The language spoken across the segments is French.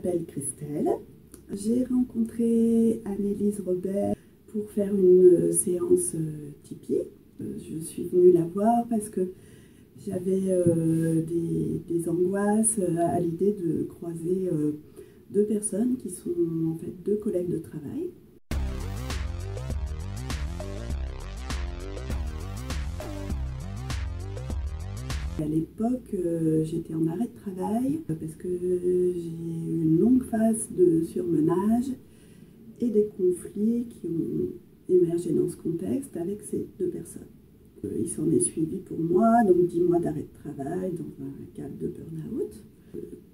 m'appelle Christelle. J'ai rencontré Annelise Robert pour faire une séance Tipeee. Je suis venue la voir parce que j'avais des angoisses à l'idée de croiser deux personnes qui sont en fait deux collègues de travail. À l'époque, j'étais en arrêt de travail parce que j'ai eu une longue phase de surmenage et des conflits qui ont émergé dans ce contexte avec ces deux personnes. Il s'en est suivi pour moi, donc 10 mois d'arrêt de travail dans un cadre de burn-out.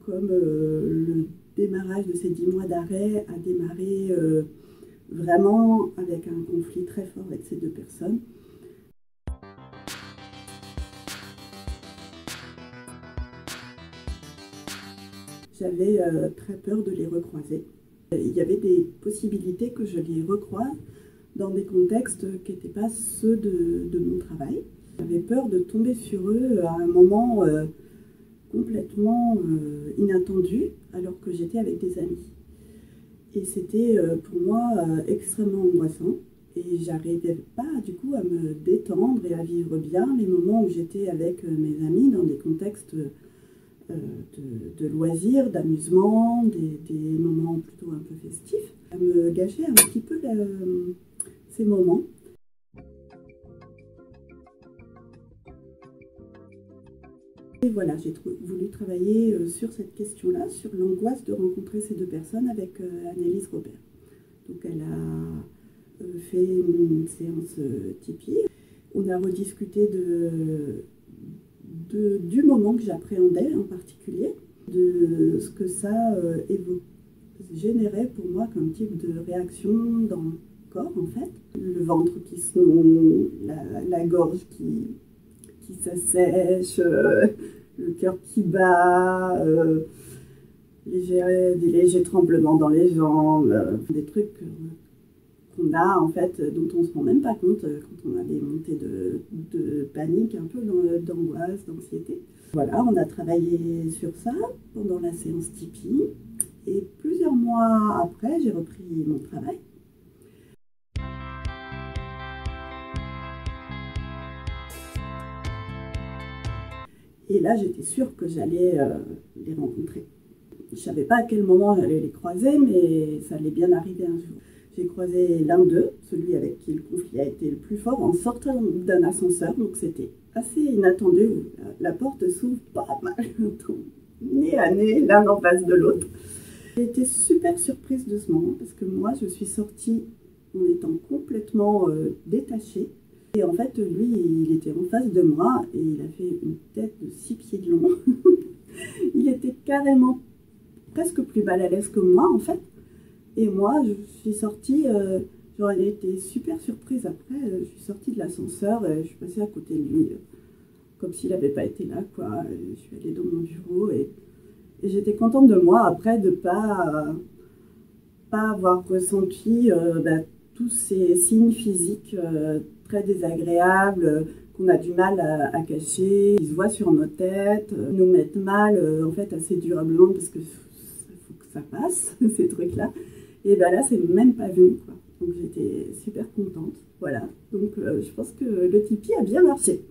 Comme le démarrage de ces 10 mois d'arrêt a démarré vraiment avec un conflit très fort avec ces deux personnes, j'avais très peur de les recroiser. Il y avait des possibilités que je les recroise dans des contextes qui n'étaient pas ceux de mon travail. J'avais peur de tomber sur eux à un moment complètement inattendu, alors que j'étais avec des amis. Et c'était pour moi extrêmement angoissant. Et j'arrivais pas du coup à me détendre et à vivre bien les moments où j'étais avec mes amis dans des contextes de loisirs, d'amusement, des moments plutôt un peu festifs. Ça me gâchait un petit peu ces moments. Et voilà, j'ai voulu travailler sur cette question-là, sur l'angoisse de rencontrer ces deux personnes avec Annelise Robert. Donc elle a fait une séance Tipeee. On a rediscuté du moment que j'appréhendais en particulier, de ce que ça générait pour moi comme type de réaction dans le corps en fait. Le ventre qui se noue, la gorge qui s'assèche, le cœur qui bat, des légers tremblements dans les jambes, des trucs qu'on a en fait, dont on ne se rend même pas compte quand on a des montées de panique, un peu d'angoisse, d'anxiété. Voilà, on a travaillé sur ça pendant la séance Tipeee et plusieurs mois après, j'ai repris mon travail. Et là, j'étais sûre que j'allais les rencontrer. Je ne savais pas à quel moment j'allais les croiser, mais ça allait bien arriver un jour. J'ai croisé l'un d'eux, celui avec qui le conflit a été le plus fort, en sortant d'un ascenseur, donc c'était assez inattendu. La porte s'ouvre, bam, nez à nez, l'un en face de l'autre. J'ai été super surprise de ce moment, parce que moi, je suis sortie en étant complètement détachée. Et en fait, lui, il était en face de moi et il a fait une tête de 6 pieds de long. Il était carrément presque plus mal à l'aise que moi, en fait. Et moi, je suis sortie, j'aurais été super surprise après. Je suis sortie de l'ascenseur, je suis passée à côté de lui, comme s'il n'avait pas été là, quoi. Je suis allée dans mon bureau et j'étais contente de moi après de pas avoir ressenti tous ces signes physiques très désagréables qu'on a du mal à cacher. Ils se voient sur nos têtes, nous mettent mal en fait assez durablement parce que faut que ça passe, ces trucs-là. Et ben là, c'est même pas venu, quoi. Donc j'étais super contente. Voilà. Donc je pense que le Tipeee a bien marché.